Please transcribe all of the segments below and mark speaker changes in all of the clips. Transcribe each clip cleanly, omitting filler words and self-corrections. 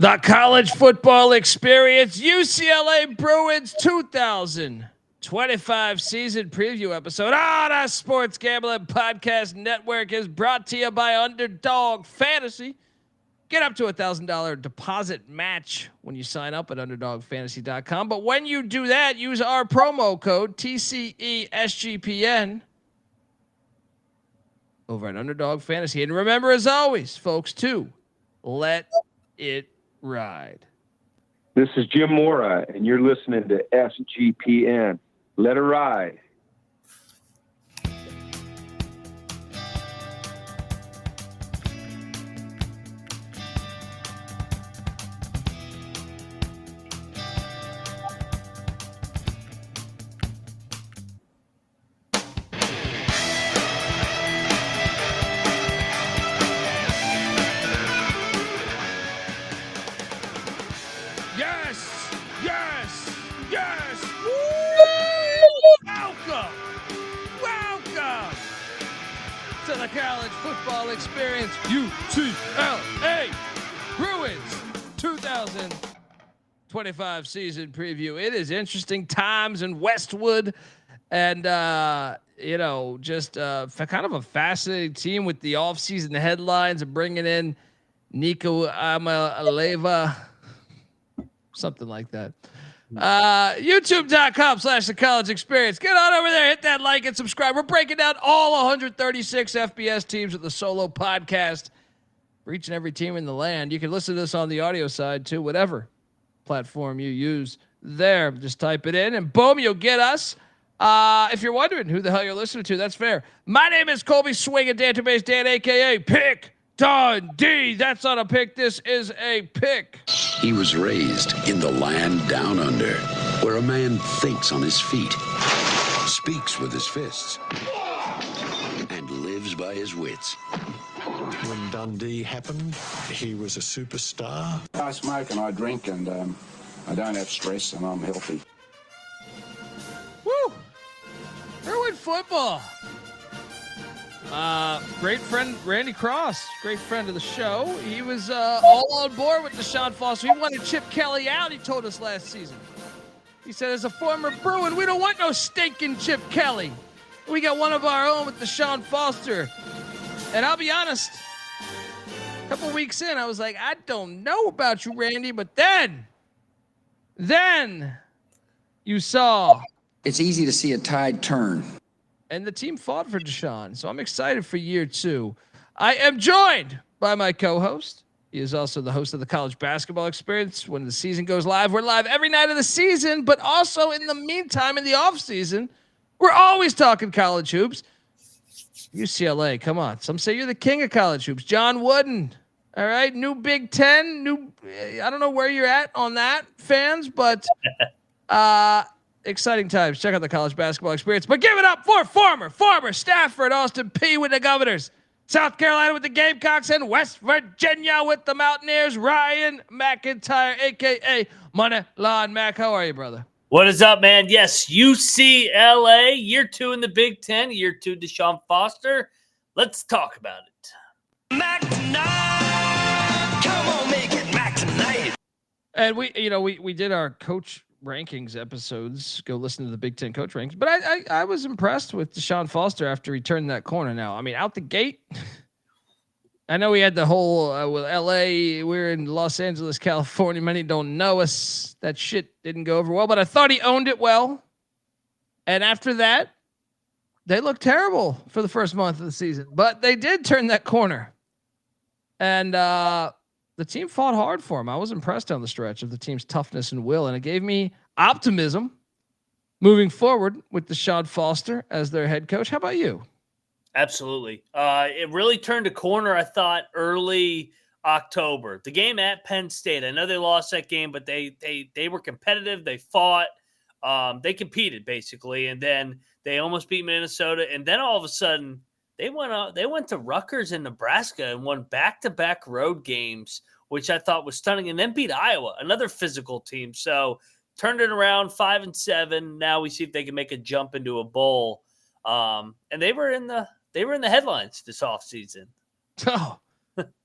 Speaker 1: The college football experience, UCLA Bruins 2025 season preview episode on our Sports Gambling Podcast Network is brought to you by Underdog Fantasy. Get up to $1,000 deposit match when you sign up at UnderdogFantasy.com. But when you do that, use our promo code TCESGPN over at Underdog Fantasy. And remember, as always, folks, too, let it ride.
Speaker 2: This is Jim Mora, and you're listening to SGPN. Let it ride.
Speaker 1: College football experience, UCLA Bruins 2025 season preview. It is interesting times in Westwood, and just kind of a fascinating team with the offseason headlines of bringing in Nico Iamaleava, something like that. YouTube.com/the college experience. Get on over there, hit that like and subscribe. We're breaking down all 136 FBS teams with the solo podcast for each and every team in the land. You can listen to this on the audio side too, whatever platform you use there. Just type it in and boom, you'll get us. If you're wondering who the hell you're listening to, that's fair. My name is Colby Swinging Database Dan, aka Pick Dundee. That's not a pick. This is a pick.
Speaker 3: He was raised in the land down under, where a man thinks on his feet, speaks with his fists, and lives by his wits.
Speaker 4: When Dundee happened, he was a superstar.
Speaker 5: I smoke and I drink and I don't have stress and I'm healthy.
Speaker 1: Woo! Bruin football. Great friend Randy Cross, great friend of the show. He was all on board with DeShaun Foster. He wanted Chip Kelly out, he told us last season. He said, as a former Bruin, we don't want no stinking Chip Kelly. We got one of our own with DeShaun Foster. And I'll be honest, a couple weeks in, I was like, I don't know about you, Randy, but then you saw.
Speaker 6: It's easy to see a tide turn.
Speaker 1: And the team fought for DeShaun, so I'm excited for year two. I am joined by my co-host. He is also the host of the College Basketball Experience. When the season goes live, we're live every night of the season, but also in the meantime, in the off season, we're always talking college hoops. UCLA, come on. Some say you're the king of college hoops. John Wooden, all right? New Big Ten, I don't know where you're at on that, fans, but exciting times. Check out the College Basketball Experience. But give it up for former Stafford, Austin Peay with the Governors, South Carolina with the Gamecocks, and West Virginia with the Mountaineers, Ryan McIntyre, a.k.a. Moneyline Mac. How are you, brother?
Speaker 7: What is up, man? Yes, UCLA, year two in the Big Ten, year two DeShaun Foster. Let's talk about it.
Speaker 8: Mac tonight. Come on, make it Mac tonight.
Speaker 1: And we did our coach rankings episodes. Go listen to the Big Ten coach rankings. But I was impressed with DeShaun Foster after he turned that corner. Now, I mean, out the gate, I know we had the whole with LA. We're in Los Angeles, California. Many don't know us. That shit didn't go over well, but I thought he owned it well. And after that, they looked terrible for the first month of the season, but they did turn that corner. And the team fought hard for him. I was impressed on the stretch of the team's toughness and will, and it gave me optimism moving forward with DeShaun Foster as their head coach. How about you?
Speaker 7: Absolutely. It really turned a corner, I thought, early October. The game at Penn State, I know they lost that game, but they were competitive. They fought. They competed, basically, and then they almost beat Minnesota, and then all of a sudden they went to Rutgers and Nebraska and won back-to-back road games, which I thought was stunning, and then beat Iowa, another physical team. So turned it around 5-7. Now we see if they can make a jump into a bowl. And they were in the headlines this offseason.
Speaker 1: Oh,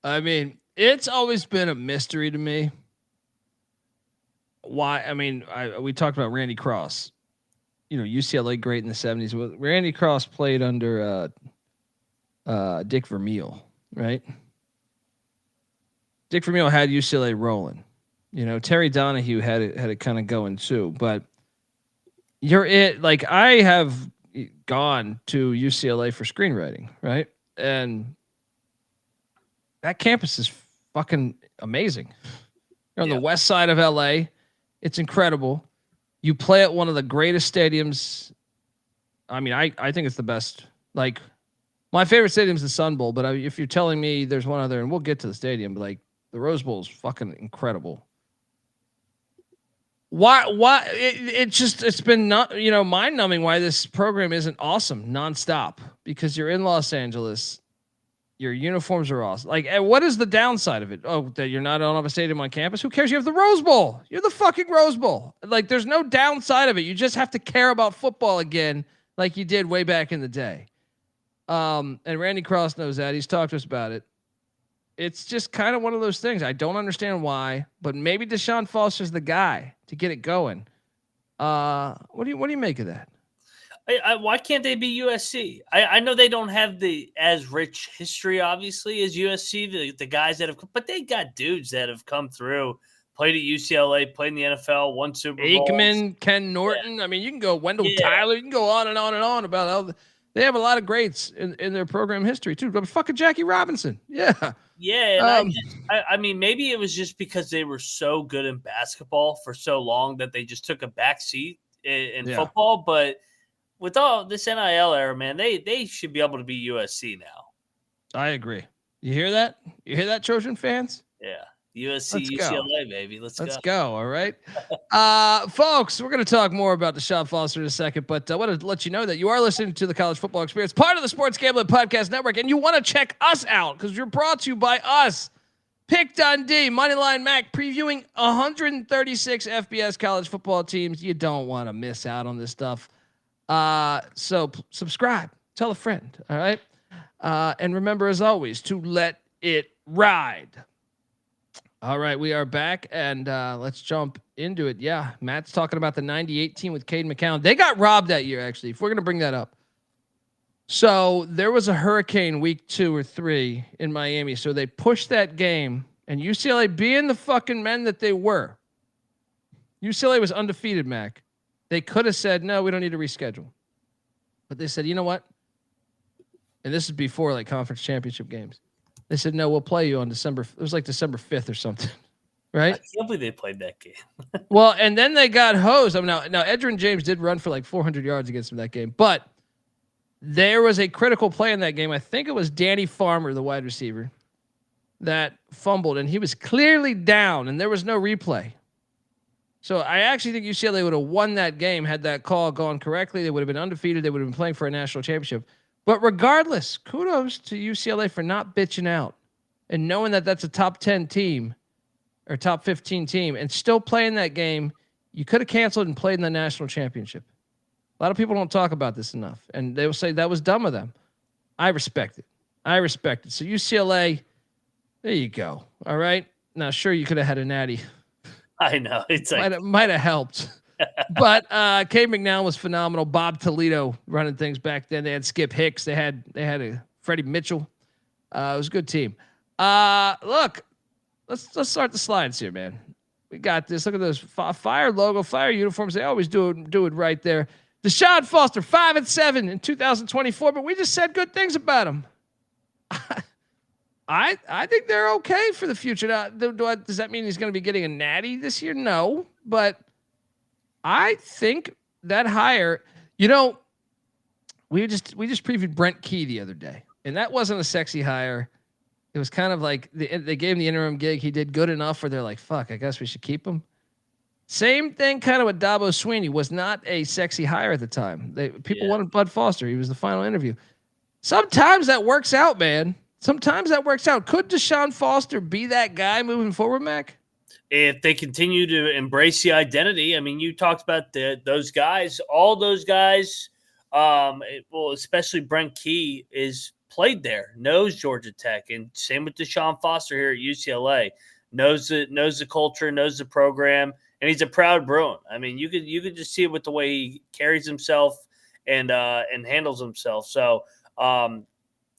Speaker 1: I mean, it's always been a mystery to me why. I mean, we talked about Randy Cross. UCLA great in the 70s. Well, Randy Cross played under Dick Vermeil, right? Dick Vermeil had UCLA rolling. Terry Donahue had it kind of going too. But I have gone to UCLA for screenwriting, right? And that campus is fucking amazing. You're on the west side of LA. It's incredible. You play at one of the greatest stadiums. I mean, I think it's the best. Like, my favorite stadium is the Sun Bowl, but if you're telling me there's one other, and we'll get to the stadium, but like the Rose Bowl is fucking incredible. Why? It's been not mind numbing why this program isn't awesome nonstop, because you're in Los Angeles. Your uniforms are awesome. Like, what is the downside of it? Oh, that you're not on a stadium on campus? Who cares? You have the Rose Bowl. You're the fucking Rose Bowl. Like, there's no downside of it. You just have to care about football again, like you did way back in the day. And Randy Cross knows that. He's talked to us about it. It's just kind of one of those things. I don't understand why, but maybe DeShaun Foster's the guy to get it going. What do you make of that?
Speaker 7: Why can't they be USC? I know they don't have the as rich history, obviously, as USC. The guys that have, but they got dudes that have come through, played at UCLA, played in the NFL, won Super Bowls.
Speaker 1: Aikman, Ken Norton. Yeah. I mean, you can go Wendell Tyler. You can go on and on and on about how they have a lot of greats in their program history too. But fucking Jackie Robinson, yeah.
Speaker 7: Yeah, and I mean, maybe it was just because they were so good in basketball for so long that they just took a back seat in football, but with all this NIL era, man, they should be able to be USC now.
Speaker 1: I agree. You hear that? You hear that, Trojan fans?
Speaker 7: Yeah. USC, UCLA, baby. Let's
Speaker 1: go. All right. Folks, we're going to talk more about DeShaun Foster in a second, but I want to let you know that you are listening to the College Football Experience, part of the Sports Gambling Podcast Network, and you want to check us out because you're brought to you by us. Pick Dundee, Moneyline Mac, previewing 136 FBS college football teams. You don't want to miss out on this stuff. So subscribe, tell a friend. All right. And remember, as always, to let it ride. All right, we are back, and let's jump into it. Yeah, Matt's talking about the 98 team with Cade McCown. They got robbed that year, actually, if we're going to bring that up. So there was a hurricane week 2 or 3 in Miami, so they pushed that game, and UCLA, being the fucking men that they were, UCLA was undefeated, Mac. They could have said, no, we don't need to reschedule. But they said, you know what? And this is before, like, conference championship games. They said, no, we'll play you on December. It was like December 5th or something, right?
Speaker 7: I can't believe they played that game.
Speaker 1: Well, and then they got hosed. I mean, now Edgerrin James did run for like 400 yards against them that game, but there was a critical play in that game. I think it was Danny Farmer, the wide receiver, that fumbled, and he was clearly down, and there was no replay. So I actually think UCLA would have won that game had that call gone correctly. They would have been undefeated. They would have been playing for a national championship. But regardless, kudos to UCLA for not bitching out and knowing that that's a top 10 team or top 15 team and still playing that game. You could have canceled and played in the national championship. A lot of people don't talk about this enough, and they will say that was dumb of them. I respect it. So UCLA, there you go. All right. Now, sure, you could have had a natty.
Speaker 7: I know. It's like
Speaker 1: might have helped. But Cade McNown was phenomenal. Bob Toledo running things back then. They had Skip Hicks. They had a Freddie Mitchell. It was a good team. Look, let's start the slides here, man. We got this. Look at those Fire logo, Fire uniforms. They always do it right there. DeShaun Foster, 5-7 in 2024, but we just said good things about him. I think they're okay for the future. Now, does that mean he's going to be getting a natty this year? No, but I think that hire, we just previewed Brent Key the other day, and that wasn't a sexy hire. It was kind of like they gave him the interim gig. He did good enough where they're like, fuck, I guess we should keep him. Same thing kind of with Dabo Swinney. Was not a sexy hire at the time. People wanted Bud Foster. He was the final interview. Sometimes that works out, man. Sometimes that works out. Could DeShaun Foster be that guy moving forward, Mac?
Speaker 7: If they continue to embrace the identity, I mean, you talked about those guys, all those guys, especially Brent Key is played there, knows Georgia Tech, and same with DeShaun Foster here at UCLA, knows the culture, knows the program, and he's a proud Bruin. I mean, you could just see it with the way he carries himself and handles himself. So,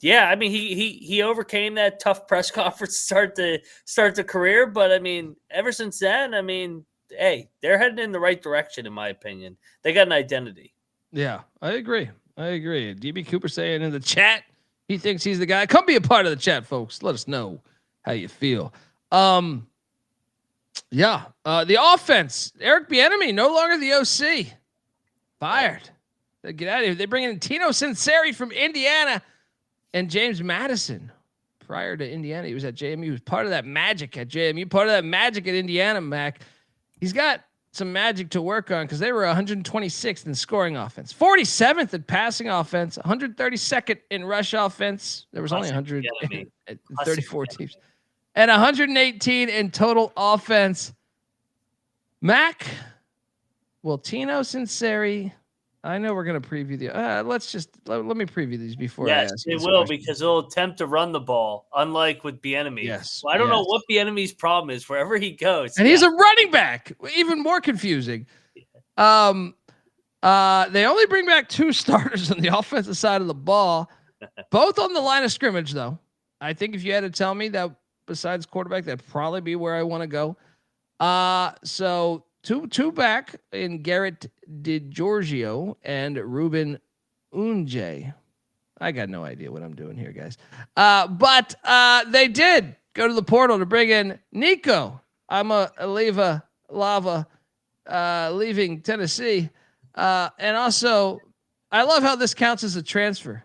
Speaker 7: yeah, I mean, he overcame that tough press conference to start the career, but I mean, ever since then, I mean, hey, they're heading in the right direction, in my opinion. They got an identity.
Speaker 1: Yeah, I agree. DB Cooper saying in the chat he thinks he's the guy. Come be a part of the chat, folks. Let us know how you feel. The offense. Eric Bieniemy no longer the OC. Fired. They get out of here. They bring in Tino Sunseri from Indiana and James Madison. Prior to Indiana, he was at JMU. He was part of that magic at JMU. Part of that magic at Indiana, Mac. He's got some magic to work on because they were 126th in scoring offense, 47th in passing offense, 132nd in rush offense. There was only 134 teams, and 118 in total offense. Mac, well, Tino Sunseri. I know we're going to preview the. Let me preview these before.
Speaker 7: Yes,
Speaker 1: I ask
Speaker 7: they will because they'll attempt to run the ball, unlike with Bieniemy.
Speaker 1: Yes,
Speaker 7: well, I don't know what Bieniemy's problem is wherever he goes,
Speaker 1: and he's a running back. Even more confusing. They only bring back 2 starters on the offensive side of the ball, both on the line of scrimmage. Though I think if you had to tell me that besides quarterback, that'd probably be where I want to go. So. Two back in Garrett DiGiorgio and Ruben Unje. I got no idea what I'm doing here, guys. But they did go to the portal to bring in Nico Iamaleava, leaving Tennessee. And also, I love how this counts as a transfer.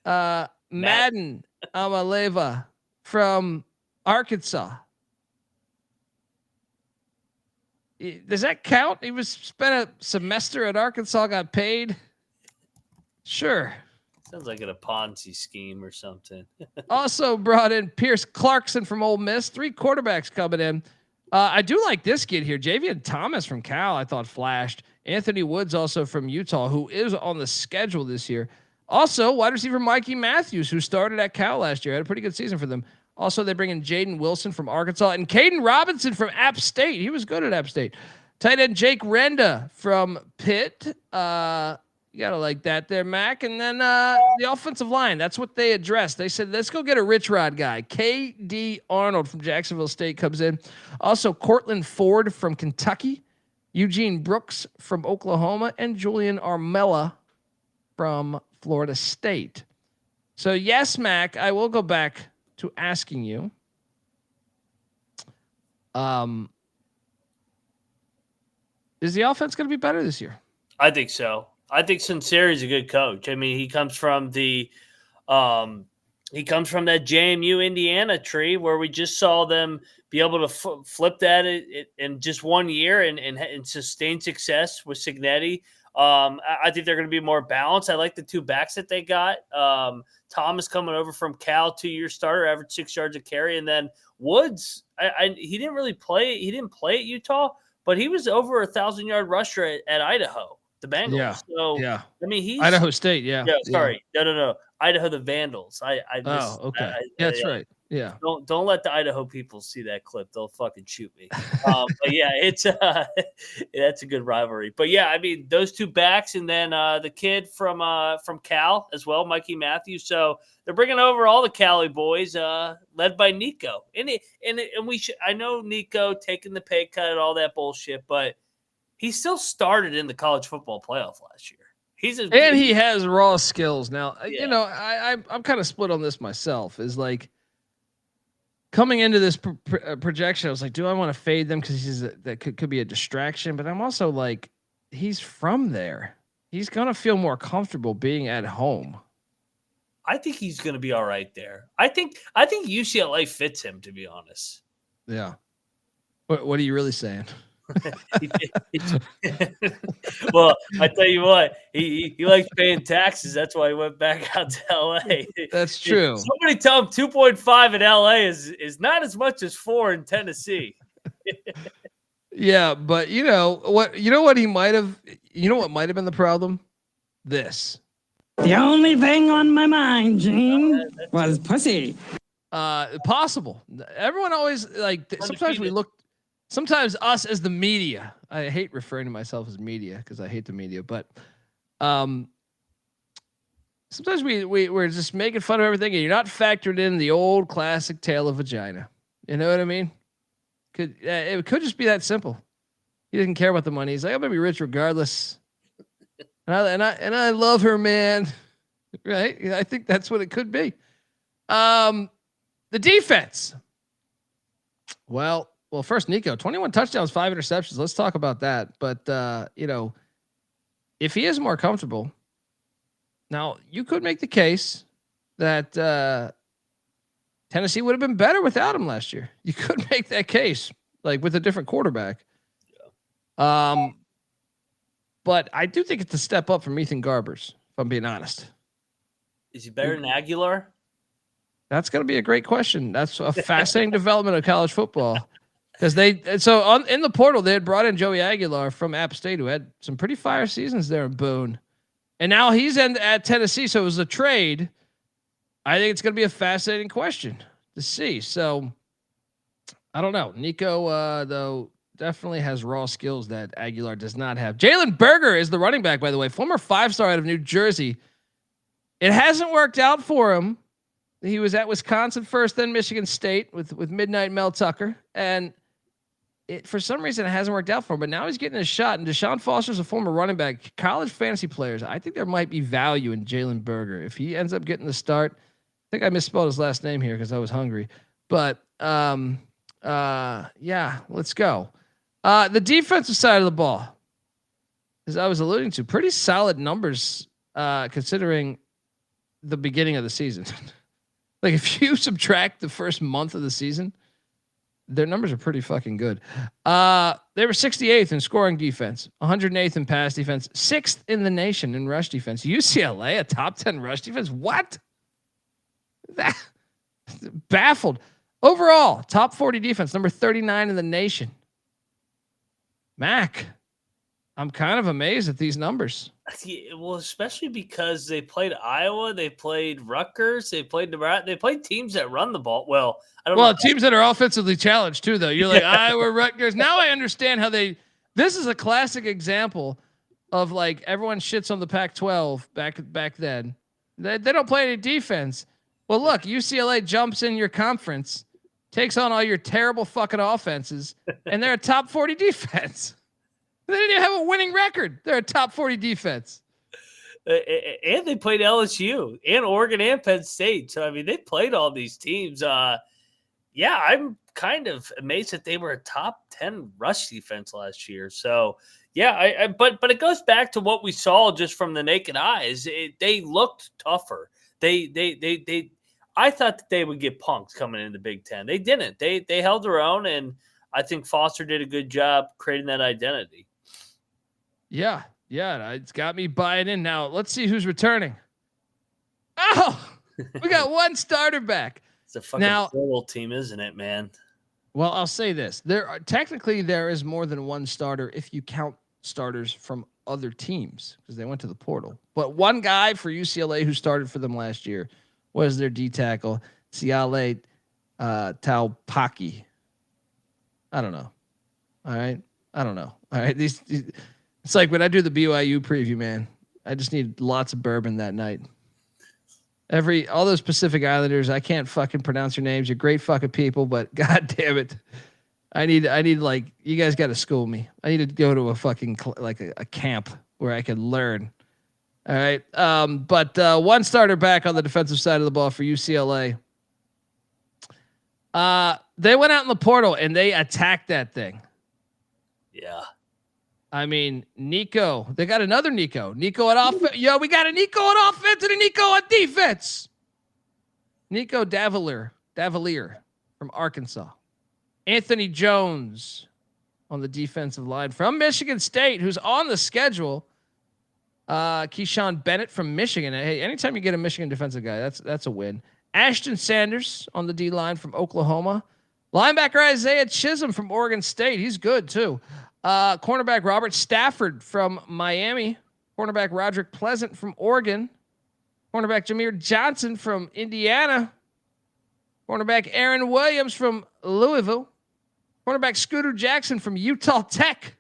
Speaker 1: Madden Iamaleava from Arkansas. Does that count? He spent a semester at Arkansas, got paid. Sure.
Speaker 7: Sounds like a Ponzi scheme or something.
Speaker 1: Also brought in Pierce Clarkson from Ole Miss. 3 quarterbacks coming in. I do like this kid here. Javian Thomas from Cal, I thought flashed. Anthony Woods also from Utah, who is on the schedule this year. Also, wide receiver Mikey Matthews, who started at Cal last year, had a pretty good season for them. Also, they bring in Jaden Wilson from Arkansas and Caden Robinson from App State. He was good at App State. Tight end Jake Renda from Pitt. You gotta like that there, Mac. And then the offensive line. That's what they addressed. They said, let's go get a rich rod guy. KD Arnold from Jacksonville State comes in. Also, Cortland Ford from Kentucky. Eugene Brooks from Oklahoma. And Julian Armella from Florida State. So, yes, Mac, I will go back to asking you, is the offense going to be better this year?
Speaker 7: I think so. I think Sunseri's a good coach. I mean, he comes from that JMU Indiana tree where we just saw them be able to flip that in just 1 year and sustain success with Cignetti. I think they're going to be more balanced. I like the 2 backs that they got. Thomas coming over from Cal, 2-year starter, averaged 6 yards a carry. And then Woods, he didn't really play. He didn't play at Utah, but he was over 1,000-yard rusher at Idaho, the Bengals.
Speaker 1: Yeah.
Speaker 7: So,
Speaker 1: yeah.
Speaker 7: I mean, he's
Speaker 1: Idaho State. Yeah.
Speaker 7: Sorry. Yeah. No. Idaho, the Vandals.
Speaker 1: Okay. That's right. Yeah.
Speaker 7: Don't let the Idaho people see that clip. They'll fucking shoot me. But yeah, it's that's a good rivalry. But yeah, I mean those 2 backs and then the kid from Cal as well, Mikey Matthews. So they're bringing over all the Cali boys, led by Nico. And we should. I know Nico taking the pay cut and all that bullshit, but he still started in the college football playoff last year. He
Speaker 1: has raw skills now.
Speaker 7: Yeah.
Speaker 1: You know, I'm kind of split on this myself. Is like. Coming into this projection, I was like, do I want to fade them because that could be a distraction? But I'm also like, he's from there. He's going to feel more comfortable being at home.
Speaker 7: I think he's going to be all right there. I think UCLA fits him, to be honest.
Speaker 1: Yeah. What are you really saying?
Speaker 7: Well, I tell you what, he likes paying taxes. That's why he went back out to LA.
Speaker 1: That's true.
Speaker 7: Somebody tell him 2.5 in LA is not as much as 4 in Tennessee.
Speaker 1: Yeah, but what might have been the problem? This.
Speaker 9: The only thing on my mind, Gene, was pussy.
Speaker 1: Possible. Everyone always sometimes we look. sometimes us as the media, I hate referring to myself as media because I hate the media, but sometimes we're just making fun of everything and you're not factored in the old classic tale of vagina. You know what I mean? It could just be that simple. He didn't care about the money. He's like, I'm gonna be rich regardless. And I love her, man. Right? I think that's what it could be. The defense. Well, first Nico, 21 touchdowns, 5 interceptions. Let's talk about that. But if he is more comfortable, now you could make the case that Tennessee would have been better without him last year. You could make that case, like with a different quarterback. But I do think it's a step up from Ethan Garbers, if I'm being honest.
Speaker 7: Is he better than Aguilar?
Speaker 1: That's going to be a great question. That's a fascinating development of college football. Because in the portal, they had brought in Joey Aguilar from App State, who had some pretty fire seasons there in Boone. And now he's at Tennessee, so it was a trade. I think it's going to be a fascinating question to see. So, I don't know. Nico, though, definitely has raw skills that Aguilar does not have. Jalen Berger is the running back, by the way. Former 5-star out of New Jersey. It hasn't worked out for him. He was at Wisconsin first, then Michigan State with Midnight Mel Tucker. And for some reason, it hasn't worked out for him. But now he's getting a shot. And DeShaun Foster is a former running back. College fantasy players, I think there might be value in Jalen Berger. If he ends up getting the start, I think I misspelled his last name here because I was hungry. But, yeah, let's go. The defensive side of the ball, as I was alluding to, pretty solid numbers considering the beginning of the season. Like if you subtract the first month of the season, their numbers are pretty fucking good. They were 68th in scoring defense, 108th in pass defense, 6th in the nation in rush defense. UCLA, a top 10 rush defense. What? That baffled. Overall, top 40 defense, number 39 in the nation. Mac, I'm kind of amazed at these numbers.
Speaker 7: Well, especially because they played Iowa, they played Rutgers, they played Nebraska, they played teams that run the ball. Well, I don't know.
Speaker 1: Teams that are offensively challenged too, though. You're like Iowa, Rutgers. Now I understand how this is a classic example of like everyone shits on the Pac-12 back then. They don't play any defense. Well, look, UCLA jumps in your conference, takes on all your terrible fucking offenses, and they're a top 40 defense. They didn't even have a winning record. They're a top 40 defense.
Speaker 7: And they played LSU and Oregon and Penn State. So, I mean, they played all these teams. Yeah, I'm kind of amazed that they were a top 10 rush defense last year. So, yeah, but it goes back to what we saw just from the naked eyes. They looked tougher. I thought that they would get punked coming into the Big Ten. They didn't. They held their own, and I think Foster did a good job creating that identity.
Speaker 1: Yeah, it's got me buying in now. Let's see who's returning. Oh, we got one starter back.
Speaker 7: It's a fucking little team, isn't it, man?
Speaker 1: Well, I'll say this: there is more than one starter if you count starters from other teams because they went to the portal. But one guy for UCLA who started for them last year was their D tackle, Siale Taupaki. I don't know. All right. I don't know. All right. It's like when I do the BYU preview, man, I just need lots of bourbon that night. All those Pacific Islanders, I can't fucking pronounce your names. You're great fucking people, but god damn it. I need like, you guys got to school me. I need to go to a fucking a camp where I can learn. All right. But one starter back on the defensive side of the ball for UCLA. They went out in the portal and they attacked that thing.
Speaker 7: Yeah.
Speaker 1: I mean, Nico, they got another Nico. Nico at offense. Yo, we got a Nico at offense and a Nico at defense. Nico Davalier from Arkansas. Anthony Jones on the defensive line from Michigan State, who's on the schedule. Keyshawn Bennett from Michigan. Hey, anytime you get a Michigan defensive guy, that's a win. Ashton Sanders on the D line from Oklahoma. Linebacker Isaiah Chisholm from Oregon State. He's good too. Cornerback Robert Stafford from Miami. Cornerback Roderick Pleasant from Oregon. Cornerback Jameer Johnson from Indiana. Cornerback Aaron Williams from Louisville. Cornerback Scooter Jackson from Utah Tech.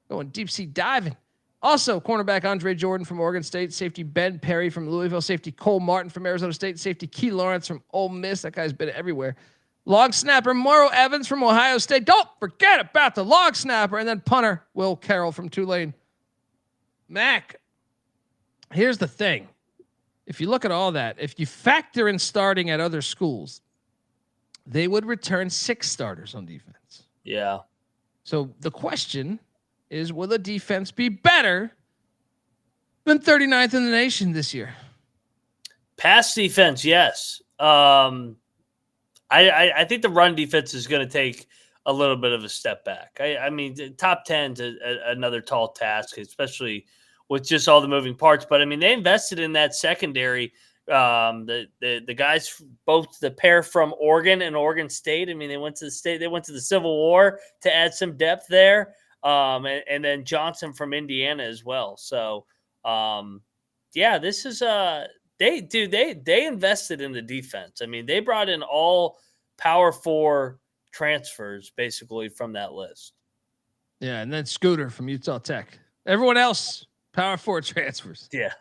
Speaker 1: Going deep sea diving. Also, cornerback Andre Jordan from Oregon State. Safety Ben Perry from Louisville. Safety Cole Martin from Arizona State. Safety Key Lawrence from Ole Miss. That guy's been everywhere. Long snapper Morrow Evans from Ohio State. Don't forget about the long snapper. And then punter Will Carroll from Tulane. Mac, here's the thing. If you look at all that, if you factor in starting at other schools, they would return 6 starters on defense.
Speaker 7: Yeah.
Speaker 1: So the question is, will the defense be better than 39th in the nation this year?
Speaker 7: Pass defense, yes. I think the run defense is going to take a little bit of a step back. I mean, top 10 is another tall task, especially with just all the moving parts. But I mean, they invested in that secondary. The guys, both the pair from Oregon and Oregon State. I mean, they went to the Civil War to add some depth there. And then Johnson from Indiana as well. So, yeah, this is they invested in the defense. I mean, they brought in all Power 4 transfers basically from that list.
Speaker 1: Yeah, and then Scooter from Utah Tech. Everyone else, Power 4 transfers.
Speaker 7: Yeah.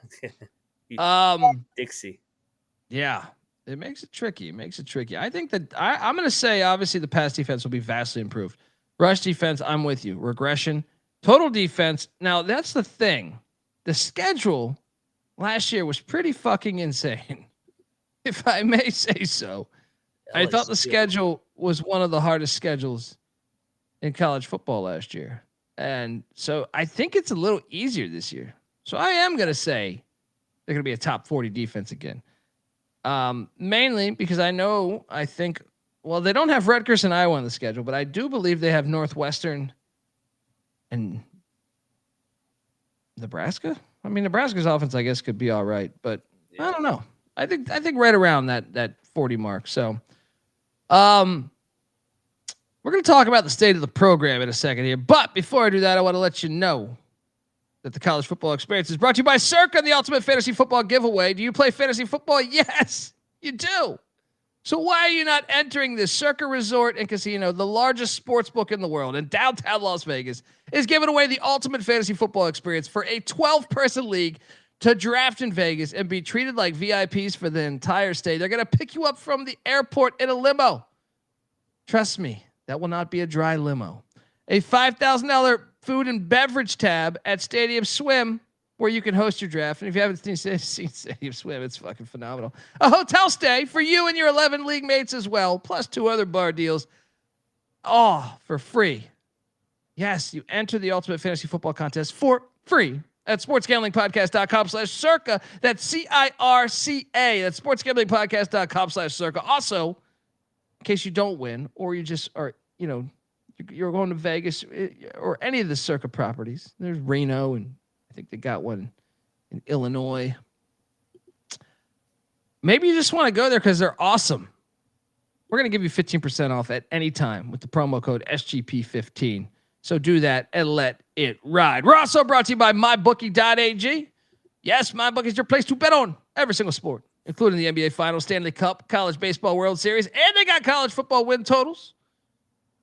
Speaker 7: Dixie.
Speaker 1: Yeah, it makes it tricky. I think that I'm going to say, obviously, the pass defense will be vastly improved. Rush defense, I'm with you. Regression. Total defense. Now, that's the thing. The schedule last year was pretty fucking insane, if I may say so. I thought the schedule was one of the hardest schedules in college football last year. And so I think it's a little easier this year. So I am going to say they're going to be a top 40 defense again. Mainly because I think, well, they don't have Rutgers and Iowa on the schedule, but I do believe they have Northwestern and Nebraska. I mean, Nebraska's offense, I guess, could be all right, but I don't know. I think right around that 40 mark. So, we're going to talk about the state of the program in a second here. But before I do that, I want to let you know that the college football experience is brought to you by Circa, the ultimate fantasy football giveaway. Do you play fantasy football? Yes, you do. So why are you not entering this? Circa Resort and Casino, the largest sports book in the world in downtown Las Vegas, is giving away the ultimate fantasy football experience for a 12-person league to draft in Vegas and be treated like VIPs for the entire stay. They're going to pick you up from the airport in a limo. Trust me, that will not be a dry limo. A $5,000 food and beverage tab at Stadium Swim, where you can host your draft. And if you haven't seen Stadium Swim, it's fucking phenomenal. A hotel stay for you and your 11 league mates as well, plus 2 other bar deals, all for free. Yes, you enter the Ultimate Fantasy Football Contest for free at sportsgamblingpodcast.com/circa. That's CIRCA. That's sportsgamblingpodcast.com/circa. Also, in case you don't win, or you just are, you're going to Vegas or any of the Circa properties. There's Reno, and I think they got one in Illinois. Maybe you just want to go there because they're awesome. We're going to give you 15% off at any time with the promo code SGP15. So do that and let it ride. We're also brought to you by MyBookie.ag. Yes, MyBookie is your place to bet on every single sport, including the NBA Finals, Stanley Cup, College Baseball World Series, and they got college football win totals.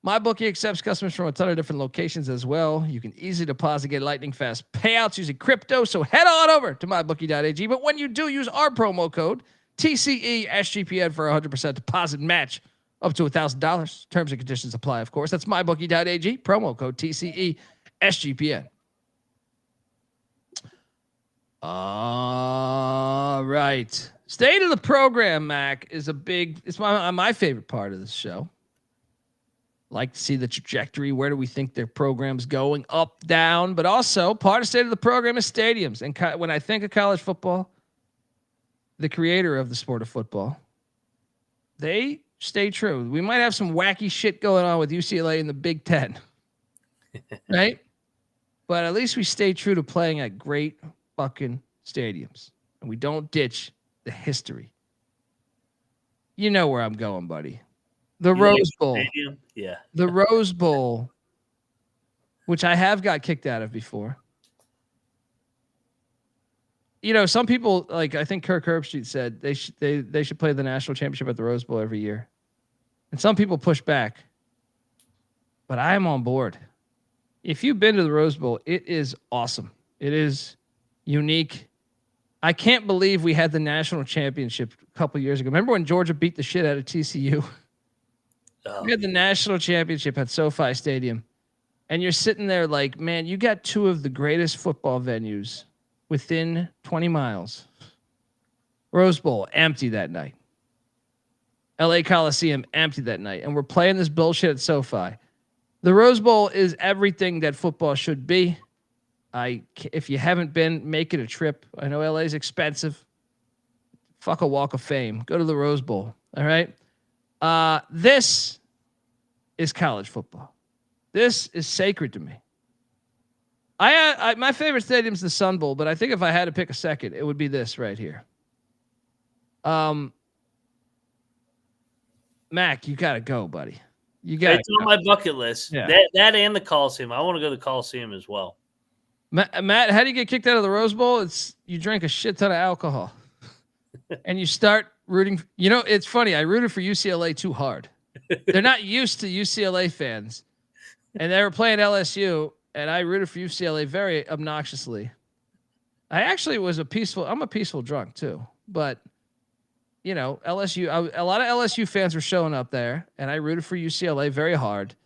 Speaker 1: MyBookie accepts customers from a ton of different locations as well. You can easily deposit, get lightning fast payouts using crypto, so head on over to MyBookie.ag. But when you do, use our promo code TCESGPN for a 100% deposit match up to $1,000. Terms and conditions apply, of course. That's MyBookie.ag, promo code TCESGPN. All right. State of the program, Mac, is it's my favorite part of this show. Like to see the trajectory. Where do we think their program's going? Up, down. But also, part of state of the program is stadiums. And when I think of college football, the creator of the sport of football, they stay true. We might have some wacky shit going on with UCLA in the Big Ten. Right? But at least we stay true to playing at great fucking stadiums. And we don't ditch the history. You know where I'm going, buddy. The Rose Bowl.
Speaker 7: Stadium? Yeah.
Speaker 1: The Rose Bowl, which I have got kicked out of before. Some people, like I think Kirk Herbstreit said, they should play the national championship at the Rose Bowl every year. And some people push back. but I am on board. If you've been to the Rose Bowl, it is awesome. It is unique. I can't believe we had the national championship a couple years ago. Remember when Georgia beat the shit out of TCU? We had the national championship at SoFi Stadium. And you're sitting there like, man, you got two of the greatest football venues within 20 miles. Rose Bowl, empty that night. LA Coliseum, empty that night. And we're playing this bullshit at SoFi. The Rose Bowl is everything that football should be. If you haven't been, make it a trip. I know LA's expensive. Fuck a Walk of Fame. Go to the Rose Bowl. All right. This is college football. This is sacred to me. My favorite stadium is the Sun Bowl, but I think if I had to pick a second, it would be this right here. Mac, you gotta go, buddy. You got.
Speaker 7: It's on my bucket list.
Speaker 1: Yeah.
Speaker 7: That and the Coliseum. I want to go to the Coliseum as well.
Speaker 1: Matt, how do you get kicked out of the Rose Bowl? It's you drink a shit ton of alcohol, and you start rooting. You know, it's funny. I rooted for UCLA too hard. They're not used to UCLA fans, and they were playing LSU, and I rooted for UCLA very obnoxiously. I actually was I'm a peaceful drunk too, but you know, LSU. A lot of LSU fans were showing up there, and I rooted for UCLA very hard,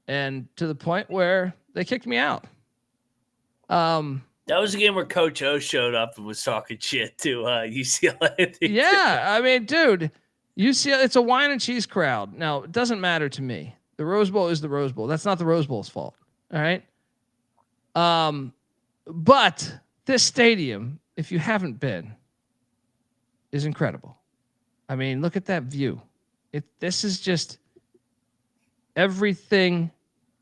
Speaker 1: and to the point where they kicked me out.
Speaker 7: That was a game where Coach O showed up and was talking shit to UCLA.
Speaker 1: Yeah, I mean, dude, UCLA, it's a wine and cheese crowd. Now, it doesn't matter to me. The Rose Bowl is the Rose Bowl. That's not the Rose Bowl's fault. All right. But this stadium, if you haven't been, is incredible. I mean, look at that view. This is just everything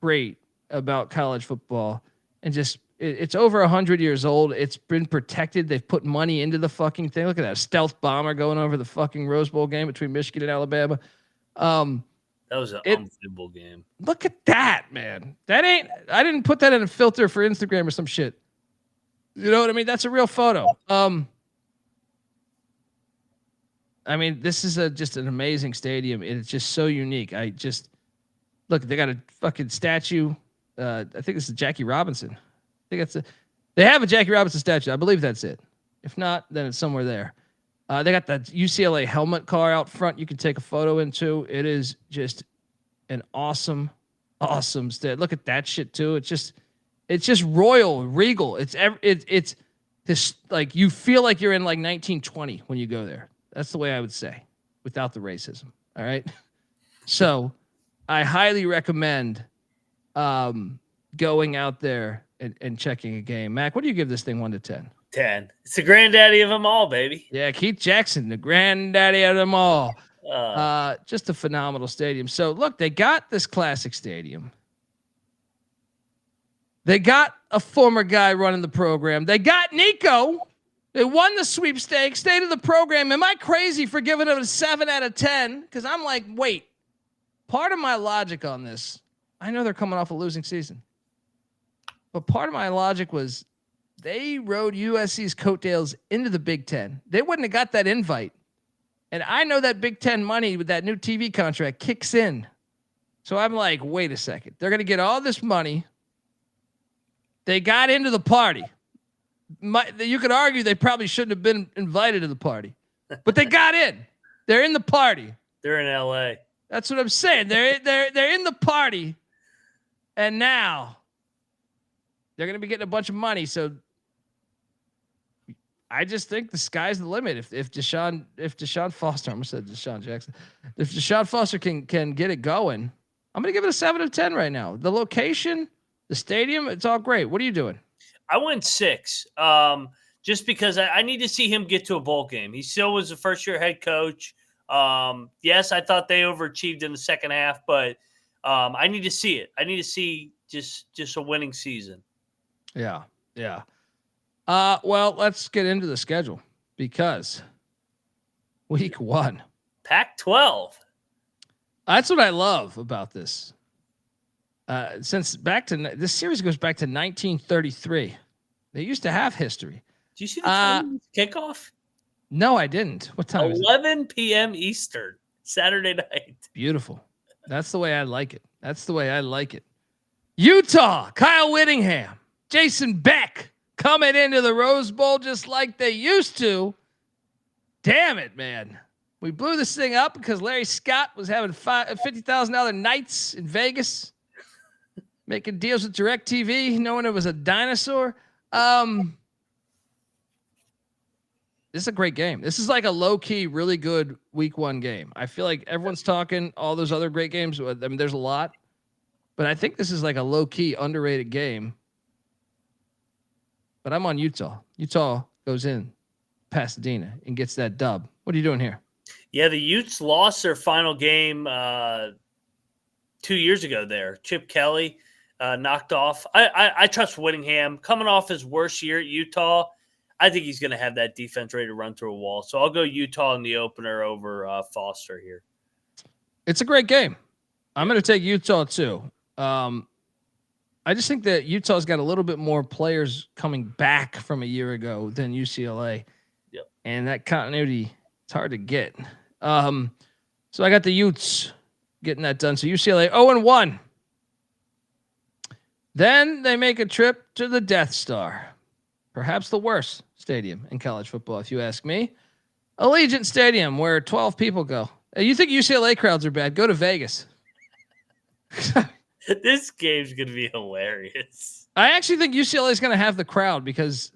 Speaker 1: great about college football, and just it's over 100 years old. It's been protected. They've put money into the fucking thing. Look at that stealth bomber going over the fucking Rose Bowl game between Michigan and Alabama.
Speaker 7: That was an unbelievable game.
Speaker 1: Look at that, man. I didn't put that in a filter for Instagram or some shit. You know what I mean? That's a real photo. I mean, this is just an amazing stadium. It's just so unique. Look, they got a fucking statue. I think this is Jackie Robinson. I think they have a Jackie Robinson statue. I believe that's it. If not, then it's somewhere there. They got that UCLA helmet car out front. You can take a photo into. It is just an awesome state. Look at that shit too. It's just royal, regal. It's this, like, you feel like you're in like 1920 when you go there. That's the way I would say, without the racism. All right. So I highly recommend going out there and checking a game. Mac, what do you give this thing 1 to 10?
Speaker 7: 10. It's the granddaddy of them all, baby.
Speaker 1: Yeah, Keith Jackson, the granddaddy of them all. Just a phenomenal stadium. So look, they got this classic stadium. They got a former guy running the program. They got Nico. They won the sweepstakes, stayed in the program. Am I crazy for giving it a 7 out of 10? Because I'm like, wait, part of my logic on this, I know they're coming off a losing season, but part of my logic was they rode USC's coattails into the Big Ten. They wouldn't have got that invite. And I know that Big Ten money with that new TV contract kicks in. So I'm like, wait a second. They're going to get all this money. They got into the party. You could argue they probably shouldn't have been invited to the party, but they got in. They're in the party.
Speaker 7: They're in LA.
Speaker 1: That's what I'm saying. They're in the party, and now they're going to be getting a bunch of money. So I just think the sky's the limit. If DeShaun Foster, I almost said DeShaun Jackson, if DeShaun Foster can get it going, I'm going to give it a 7 out of 10 right now. The location, the stadium, it's all great. What are you doing?
Speaker 7: I went 6, just because I need to see him get to a bowl game. He still was a first-year head coach. Yes, I thought they overachieved in the second half, but I need to see it. I need to see just a winning season.
Speaker 1: Yeah. Well, let's get into the schedule, because week 1.
Speaker 7: Pac-12.
Speaker 1: That's what I love about this. Since this series goes back to 1933. They used to have history.
Speaker 7: Did you see the time kickoff?
Speaker 1: No, I didn't. What time is it?
Speaker 7: 11 p.m. Eastern, Saturday night.
Speaker 1: Beautiful. That's the way I like it. That's the way I like it. Utah, Kyle Whittingham, Jason Beck coming into the Rose Bowl just like they used to. Damn it, man. We blew this thing up because Larry Scott was having $50,000 nights in Vegas, making deals with DirecTV, knowing it was a dinosaur. This is a great game. This is like a low-key, really good week 1 game. I feel like everyone's talking all those other great games. I mean, there's a lot. But I think this is like a low-key, underrated game. But I'm on Utah. Utah goes in Pasadena and gets that dub. What are you doing here?
Speaker 7: Yeah, the Utes lost their final game 2 years ago there. Chip Kelly knocked off. I trust Whittingham. Coming off his worst year at Utah, I think he's going to have that defense ready to run through a wall. So I'll go Utah in the opener over Foster here.
Speaker 1: It's a great game. I'm going to take Utah too. I just think that Utah's got a little bit more players coming back from a year ago than UCLA.
Speaker 7: Yep.
Speaker 1: And that continuity, it's hard to get. So I got the Utes getting that done. So UCLA 0-1. Then they make a trip to the Death Star. Perhaps the worst stadium in college football, if you ask me. Allegiant Stadium, where 12 people go. You think UCLA crowds are bad? Go to Vegas.
Speaker 7: This game's going to be hilarious.
Speaker 1: I actually think UCLA is going to have the crowd because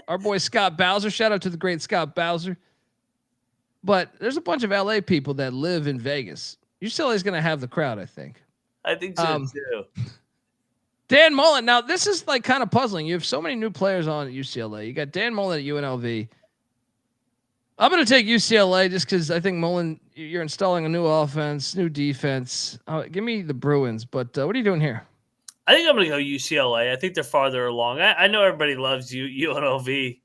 Speaker 1: our boy Scott Bowser, shout out to the great Scott Bowser. But there's a bunch of LA people that live in Vegas. UCLA is going to have the crowd, I think.
Speaker 7: I think so too.
Speaker 1: Dan Mullen. Now, this is like kind of puzzling. You have so many new players on at UCLA. You got Dan Mullen at UNLV. I'm going to take UCLA just because I think Mullen, you're installing a new offense, new defense. Give me the Bruins, but what are you doing here?
Speaker 7: I think I'm going to go UCLA. I think they're farther along. I know everybody loves UNLV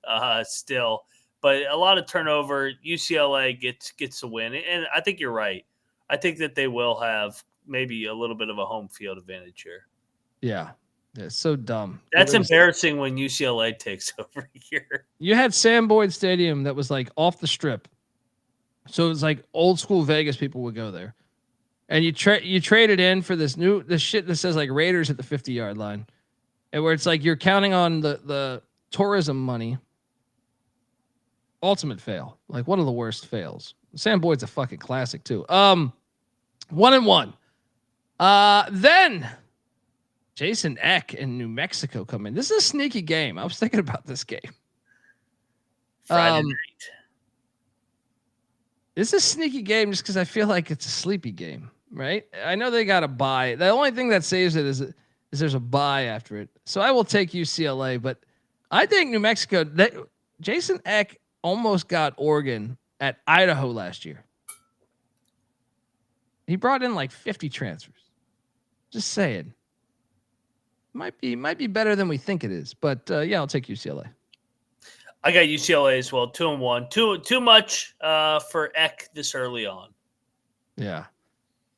Speaker 7: still, but a lot of turnover. UCLA gets a win, and I think you're right. I think that they will have maybe a little bit of a home field advantage here.
Speaker 1: Yeah. It's so dumb.
Speaker 7: That's embarrassing when UCLA takes over here.
Speaker 1: You had Sam Boyd Stadium that was like off the strip. So it was like old school Vegas people would go there. And you traded in for this shit that says like Raiders at the 50-yard line. And where it's like you're counting on the tourism money. Ultimate fail. Like one of the worst fails. Sam Boyd's a fucking classic too. 1-1. Then Jason Eck in New Mexico come in. This is a sneaky game. I was thinking about this game.
Speaker 7: Friday night.
Speaker 1: This is a sneaky game just because I feel like it's a sleepy game, right? I know they got a bye. The only thing that saves it is there's a bye after it. So I will take UCLA, but I think New Mexico, Jason Eck almost got Oregon at Idaho last year. He brought in like 50 transfers. Just saying. Might be better than we think it is, but yeah, I'll take UCLA.
Speaker 7: I got UCLA as well. 2-1. Too much for Eck this early on.
Speaker 1: Yeah.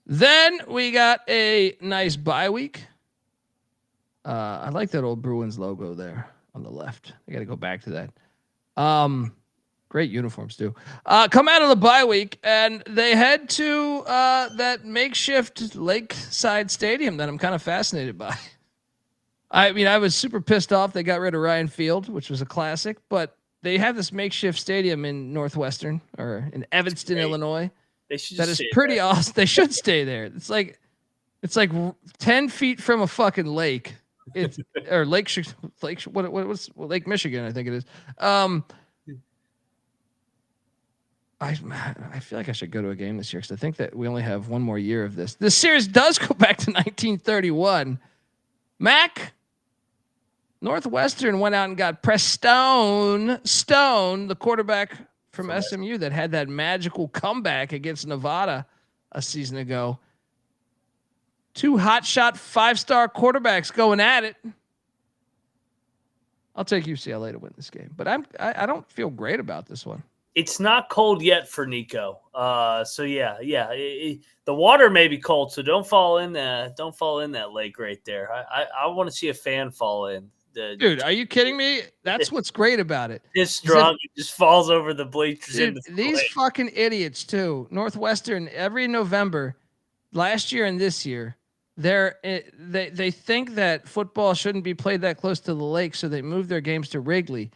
Speaker 1: Then we got a nice bye week. I like that old Bruins logo there on the left. I got to go back to that. Great uniforms too. Come out of the bye week and they head to that makeshift lakeside stadium that I'm kind of fascinated by. I mean, I was super pissed off they got rid of Ryan Field, which was a classic, but they have this makeshift stadium in Northwestern or in Evanston, Illinois. That is pretty awesome. They should stay there. It's like 10 feet from a fucking lake. It's or Lake Michigan, I think it is. I feel like I should go to a game this year because I think that we only have one more year of this. This series does go back to 1931. Northwestern went out and got Stone, the quarterback from SMU that had that magical comeback against Nevada a season ago. Two hotshot 5-star quarterbacks going at it. I'll take UCLA to win this game, but I don't feel great about this one.
Speaker 7: It's not cold yet for Nico. So yeah. The water may be cold, so don't fall in that lake right there. I want to see a fan fall in.
Speaker 1: Dude, are you kidding me? That's what's great about it.
Speaker 7: It's strong. It just falls over the bleachers.
Speaker 1: Dude, these fucking idiots too. Northwestern every November, last year and this year, they think that football shouldn't be played that close to the lake, so they move their games to Wrigley,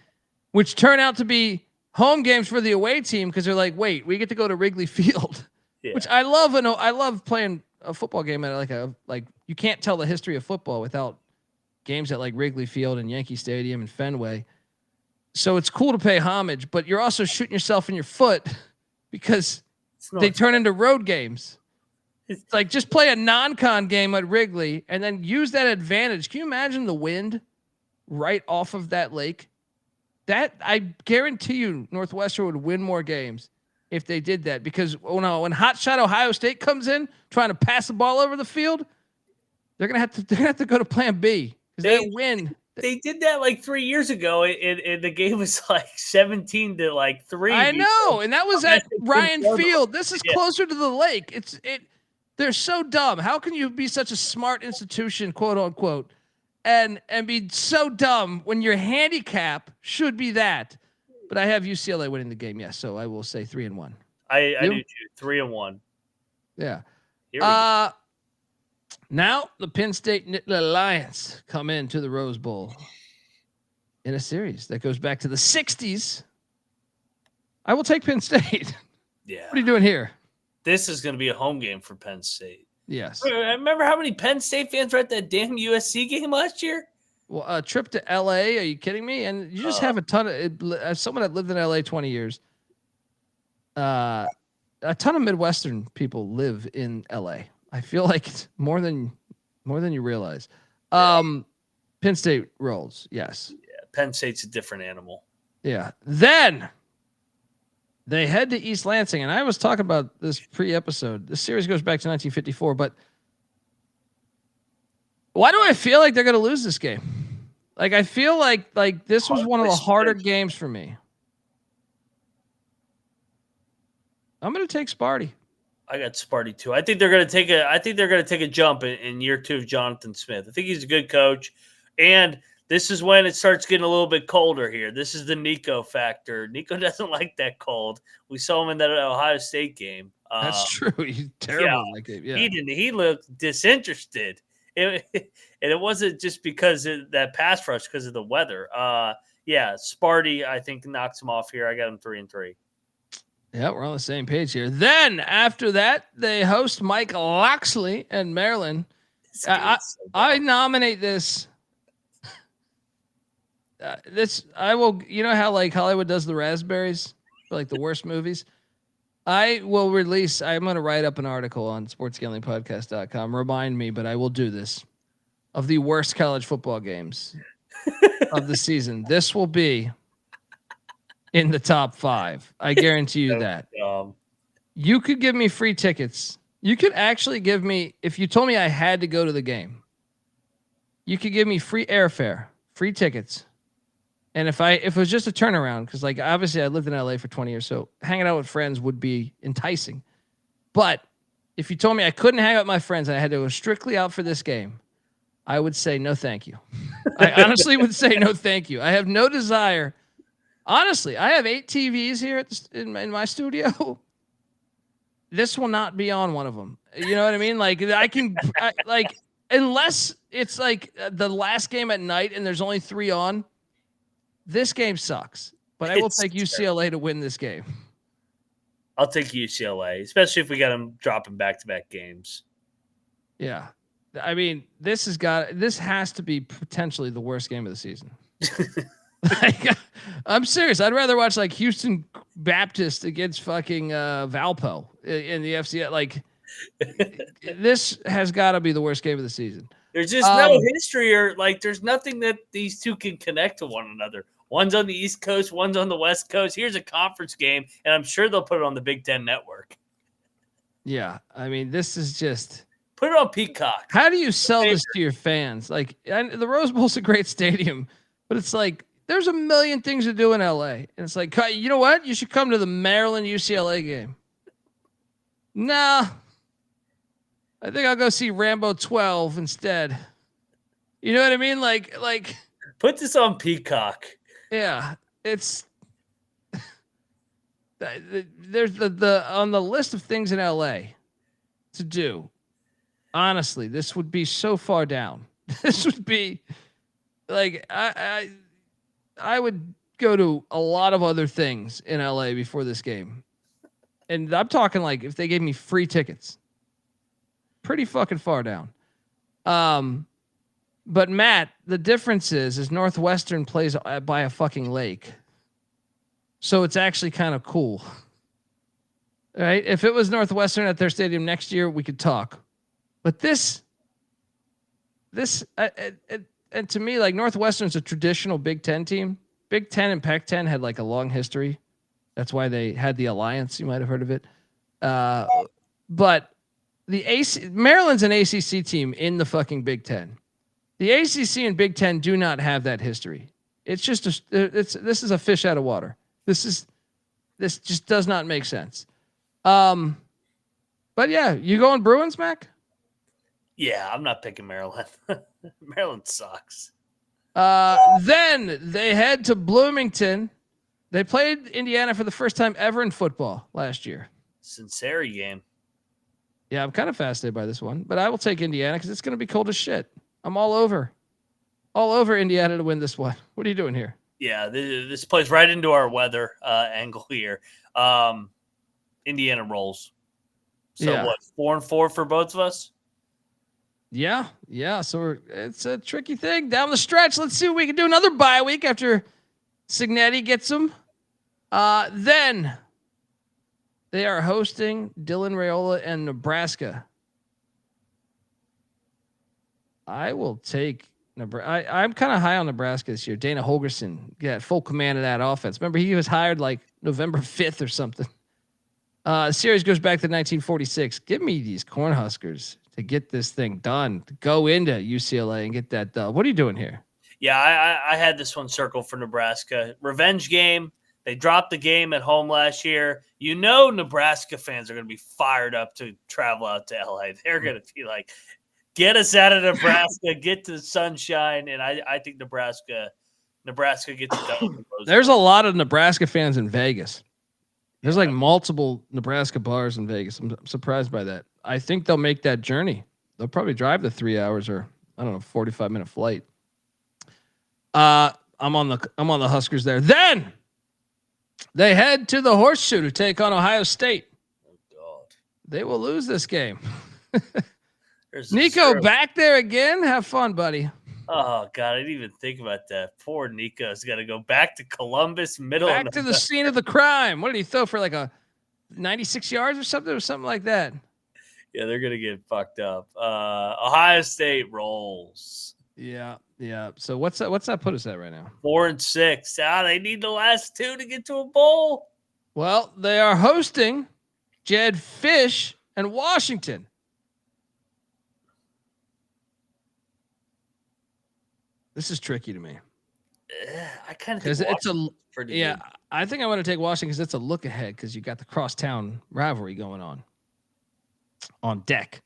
Speaker 1: which turn out to be home games for the away team because they're like, wait, we get to go to Wrigley Field, which I love. And I love playing a football game at like you can't tell the history of football without games at like Wrigley Field and Yankee Stadium and Fenway. So it's cool to pay homage, but you're also shooting yourself in your foot because they turn into road games. It's like just play a non-con game at Wrigley and then use that advantage. Can you imagine the wind right off of that lake? That I guarantee you Northwestern would win more games if they did that, because when hotshot Ohio State comes in trying to pass the ball over the field, they're gonna have to go to plan B because they win.
Speaker 7: They did that like 3 years ago. The game was like 17-3.
Speaker 1: I know, and that was at Ryan Field. This is closer to the lake. They're so dumb. How can you be such a smart institution, quote unquote, and be so dumb when your handicap should be that? But I have UCLA winning the game, yes. So I will say 3-1.
Speaker 7: I do too. 3-1.
Speaker 1: Yeah.
Speaker 7: Here we go.
Speaker 1: Now the Penn State Nittany Lions come into the Rose Bowl in a series that goes back to the 60s. I will take Penn State.
Speaker 7: Yeah.
Speaker 1: What are you doing here?
Speaker 7: This is going to be a home game for Penn State.
Speaker 1: Yes.
Speaker 7: I remember how many Penn State fans were at that damn USC game last year?
Speaker 1: Well, a trip to LA. Are you kidding me? And you just have a ton of, as someone that lived in LA 20 years, a ton of Midwestern people live in LA. I feel like it's more than you realize. Penn State rolls. Yes.
Speaker 7: Yeah. Penn State's a different animal.
Speaker 1: Yeah. Then they head to East Lansing, and I was talking about this pre-episode. This series goes back to 1954, but why do I feel like they're going to lose this game? Like, I feel like this was one of the harder games for me. I'm going to take Sparty.
Speaker 7: I got Sparty too. I think they're going to take a jump in year 2 of Jonathan Smith. I think he's a good coach, and this is when it starts getting a little bit colder here. This is the Nico factor. Nico doesn't like that cold. We saw him in that Ohio State game.
Speaker 1: That's true. He's terrible in that game. Yeah.
Speaker 7: He didn't. He looked disinterested. And it wasn't just because of that pass rush, because of the weather. Sparty, I think, knocks him off here. I got him 3-3.
Speaker 1: Yeah, we're on the same page here. Then after that, they host Mike Loxley and Maryland. I nominate this. I will. You know how like Hollywood does the raspberries for like the worst movies. I will release. I'm going to write up an article on sportsgamblingpodcast.com. Remind me, but I will do this, of the worst college football games of the season. This will be in the top 5. I guarantee you that. You could give me free tickets. You could actually give me, if you told me I had to go to the game, you could give me free airfare, free tickets. And if it was just a turnaround, because like obviously I lived in LA for 20 years, so hanging out with friends would be enticing. But if you told me I couldn't hang out with my friends and I had to go strictly out for this game, I would say no thank you. I honestly would say no thank you. I have no desire. Honestly, I have 8 TVs here in my studio. This will not be on one of them. You know what I mean? Like unless it's like the last game at night and there's only 3 on. This game sucks, but I will take UCLA to win this game.
Speaker 7: I'll take UCLA, especially if we got them dropping back-to-back games.
Speaker 1: Yeah. I mean, this has to be potentially the worst game of the season. Like, I'm serious. I'd rather watch like Houston Baptist against fucking Valpo in the FCS. Like, this has got to be the worst game of the season.
Speaker 7: There's just no history, or like there's nothing that these two can connect to one another. One's on the East Coast, one's on the West Coast. Here's a conference game, and I'm sure they'll put it on the Big Ten Network.
Speaker 1: Yeah, I mean, this is just
Speaker 7: put it on Peacock.
Speaker 1: How do you sell this to your fans? Like, the Rose Bowl's a great stadium, but it's like there's a million things to do in LA, and it's like, you know what? You should come to the Maryland UCLA game. Nah, I think I'll go see Rambo 12 instead. You know what I mean? Like
Speaker 7: put this on Peacock.
Speaker 1: Yeah, it's there's the on the list of things in LA to do. Honestly, this would be so far down. This would be like I would go to a lot of other things in LA before this game. And I'm talking like if they gave me free tickets. Pretty fucking far down. But Matt, the difference is Northwestern plays by a fucking lake. So it's actually kind of cool. Right? If it was Northwestern at their stadium next year, we could talk. But this and to me, like Northwestern's a traditional Big Ten team. Big Ten and Pac-10 had like a long history. That's why they had the alliance. You might have heard of it. But Maryland's an ACC team in the fucking Big Ten. The ACC and Big Ten do not have that history. It's just this is a fish out of water. This just does not make sense. But yeah, you going Bruins, Mac?
Speaker 7: Yeah, I'm not picking Maryland. Maryland sucks.
Speaker 1: Then they head to Bloomington. They played Indiana for the first time ever in football last year.
Speaker 7: Sunseri game.
Speaker 1: Yeah, I'm kind of fascinated by this one, but I will take Indiana because it's going to be cold as shit. I'm all over Indiana to win this one. What are you doing here?
Speaker 7: Yeah, this plays right into our weather angle here. Indiana rolls. So
Speaker 1: Yeah.
Speaker 7: what? 4-4 for both of us.
Speaker 1: Yeah. So it's a tricky thing down the stretch. Let's see what we can do. Another bye week after Signetti gets them. Then they are hosting Dylan Raiola and Nebraska. I will take Nebraska. I'm kind of high on Nebraska this year. Dana Holgerson got full command of that offense. Remember, he was hired like November 5th or something. The series goes back to 1946. Give me these Cornhuskers to get this thing done, to go into UCLA and get that done. What are you doing here?
Speaker 7: Yeah, I had this one circled for Nebraska. Revenge game. They dropped the game at home last year. You know Nebraska fans are going to be fired up to travel out to LA. They're going to be like, get us out of Nebraska, get to the sunshine. And I think Nebraska gets it done.
Speaker 1: There's a lot of Nebraska fans in Vegas. There's like multiple Nebraska bars in Vegas. I'm surprised by that. I think they'll make that journey. They'll probably drive the 3 hours or 45-minute flight. I'm on the Huskers there. Then they head to the Horseshoe to take on Ohio State.
Speaker 7: Oh God.
Speaker 1: They will lose this game. Nico back there again. Have fun, buddy.
Speaker 7: Oh God, I didn't even think about that. Poor Nico's got to go back to Columbus,
Speaker 1: back to the scene of the crime. What did he throw for, like a 96 yards or something like that?
Speaker 7: Yeah, they're gonna get fucked up. Ohio State rolls.
Speaker 1: Yeah. So what's that put us at right now?
Speaker 7: 4-6. They need the last two to get to a bowl.
Speaker 1: Well, they are hosting Jed Fish and Washington. This is tricky to me.
Speaker 7: I kind of think
Speaker 1: it's
Speaker 7: pretty
Speaker 1: good.
Speaker 7: Good.
Speaker 1: I think I want to take Washington because it's a look ahead because you got the crosstown rivalry going on deck.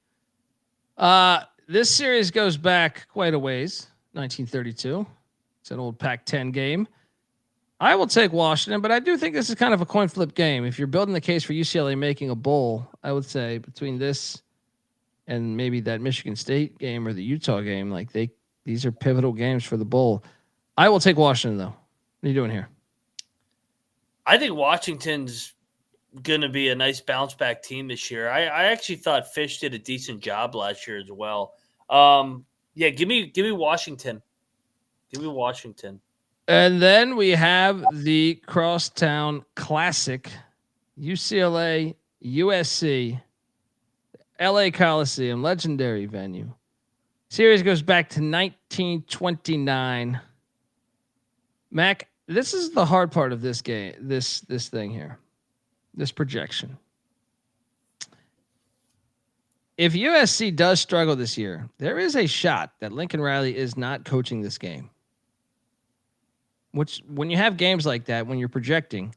Speaker 1: This series goes back quite a ways, 1932. It's an old Pac-10 game. I will take Washington, but I do think this is kind of a coin flip game. If you're building the case for UCLA making a bowl, I would say between this and maybe that Michigan State game or the Utah game, like these are pivotal games for the bowl. I will take Washington, though. What are you doing here?
Speaker 7: I think Washington's going to be a nice bounce back team this year. I actually thought Fish did a decent job last year as well. Yeah, give me Washington. Give me Washington.
Speaker 1: And then we have the Crosstown Classic, UCLA, USC, LA Coliseum, legendary venue. Series goes back to 1929. Mac, this is the hard part of this game, this thing here, this projection. If USC does struggle this year, there is a shot that Lincoln Riley is not coaching this game. Which, when you have games like that, when you're projecting,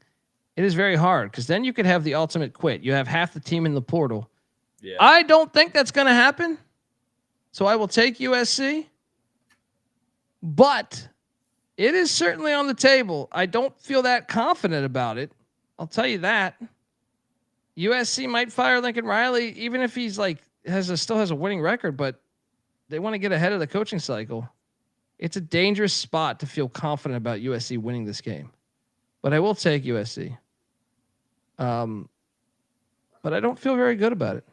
Speaker 1: it is very hard because then you could have the ultimate quit. You have half the team in the portal.
Speaker 7: Yeah.
Speaker 1: I don't think that's going to happen. So I will take USC, but it is certainly on the table. I don't feel that confident about it. I'll tell you that. USC might fire Lincoln Riley, even if he's like still has a winning record, but they want to get ahead of the coaching cycle. It's a dangerous spot to feel confident about USC winning this game, but I will take USC. But I don't feel very good about it.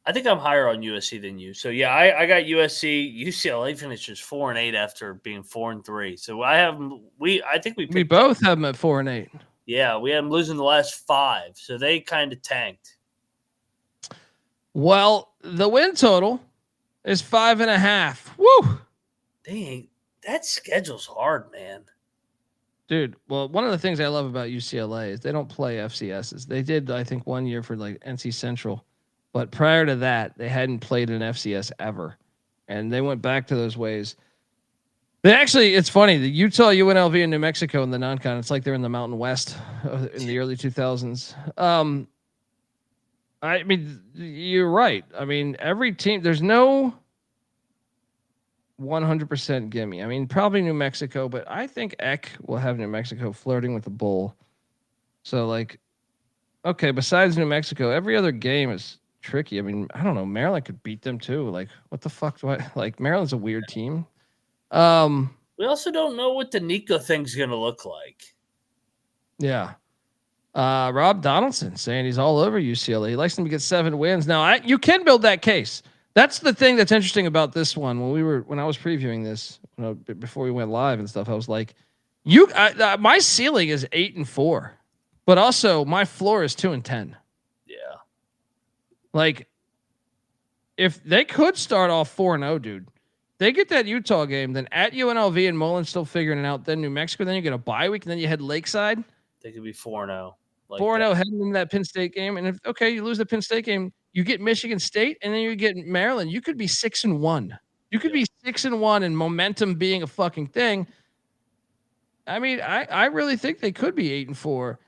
Speaker 7: I think I'm higher on USC than you. So yeah, I got USC. UCLA finishes 4-8 after being 4-3. So I think we
Speaker 1: both have them at 4-8.
Speaker 7: Yeah, we had them losing the last 5. So they kind of tanked.
Speaker 1: Well, the win total is 5.5. Woo!
Speaker 7: That schedule's hard, man.
Speaker 1: Dude, well, one of the things I love about UCLA is they don't play FCSs. They did, I think, 1 year for like NC Central, but prior to that, they hadn't played an FCS ever, and they went back to those ways. They actually, it's funny, the Utah, UNLV, and New Mexico in the non-con, it's like they're in the Mountain West in the early 2000s. I mean, you're right. I mean, every team, there's no 100% gimme. I mean, probably New Mexico, but I think Eck will have New Mexico flirting with the bowl. So, like, okay, besides New Mexico, every other game is tricky. I mean, I don't know. Maryland could beat them too. Like, what the fuck do I like? Maryland's a weird team.
Speaker 7: We also don't know what the Nico thing's going to look like.
Speaker 1: Yeah. Rob Donaldson saying he's all over UCLA. He likes them to get 7 wins. Now, you can build that case. That's the thing that's interesting about this one. When I was previewing this, before we went live and stuff, I was like, my ceiling is 8-4, but also my floor is 2-10.
Speaker 7: Yeah.
Speaker 1: Like, if they could start off 4-0, dude, they get that Utah game, then at UNLV and Mullen still figuring it out, then New Mexico, then you get a bye week, and then you head Lakeside.
Speaker 7: They could be 4-0.
Speaker 1: 4-0 heading into that Penn State game. And if you lose the Penn State game, you get Michigan State, and then you get Maryland. You could be 6-1. You could be 6-1 and momentum being a fucking thing. I mean, I really think they could be 8-4.